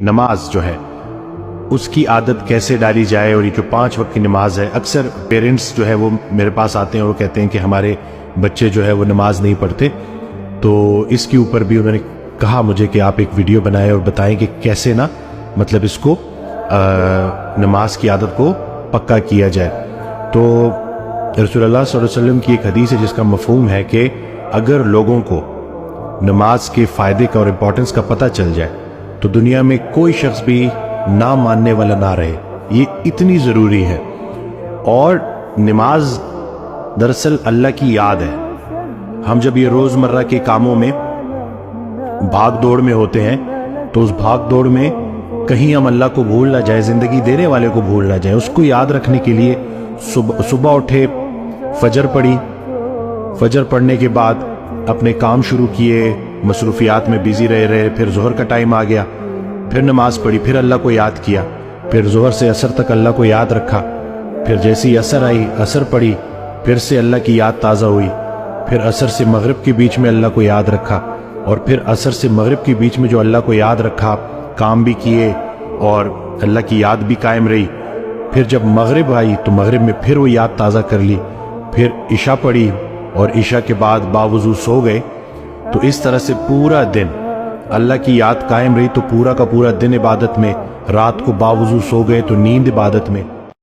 نماز جو ہے اس کی عادت کیسے ڈالی جائے، اور یہ جو 5 وقت کی نماز ہے، اکثر پیرنٹس جو ہے وہ میرے پاس آتے ہیں اور وہ کہتے ہیں کہ ہمارے بچے جو ہے وہ نماز نہیں پڑھتے، تو اس کے اوپر بھی انہوں نے کہا مجھے کہ آپ ایک ویڈیو بنائیں اور بتائیں کہ کیسے نا مطلب اس کو نماز کی عادت کو پکا کیا جائے۔ تو رسول اللہ صلی اللہ علیہ وسلم کی ایک حدیث ہے جس کا مفہوم ہے کہ اگر لوگوں کو نماز کے فائدے کا اور امپورٹنس کا پتہ چل جائے تو دنیا میں کوئی شخص بھی نہ ماننے والا نہ رہے، یہ اتنی ضروری ہے۔ اور نماز دراصل اللہ کی یاد ہے۔ ہم جب یہ روزمرہ کے کاموں میں بھاگ دوڑ میں ہوتے ہیں تو اس بھاگ دوڑ میں کہیں ہم اللہ کو بھول نہ جائیں، زندگی دینے والے کو بھول نہ جائیں۔ اس کو یاد رکھنے کے لیے صبح اٹھے، فجر پڑھی، فجر پڑھنے کے بعد اپنے کام شروع کیے، مصروفیات میں بیزی رہے، پھر ظہر کا ٹائم آ گیا، پھر نماز پڑھی، پھر اللہ کو یاد کیا، پھر ظہر سے عصر تک اللہ کو یاد رکھا، پھر جیسی عصر آئی عصر پڑھی، پھر سے اللہ کی یاد تازہ ہوئی، پھر عصر سے مغرب کے بیچ میں اللہ کو یاد رکھا، اور پھر عصر سے مغرب کے بیچ میں جو اللہ کو یاد رکھا کام بھی کیے اور اللہ کی یاد بھی قائم رہی۔ پھر جب مغرب آئی تو مغرب میں پھر وہ یاد تازہ کر لی، پھر عشاء پڑھی اور عشاء کے بعد باوضو سو گئے۔ تو اس طرح سے پورا دن اللہ کی یاد قائم رہی، تو پورا کا پورا دن عبادت میں، رات کو باوضو سو گئے تو نیند عبادت میں۔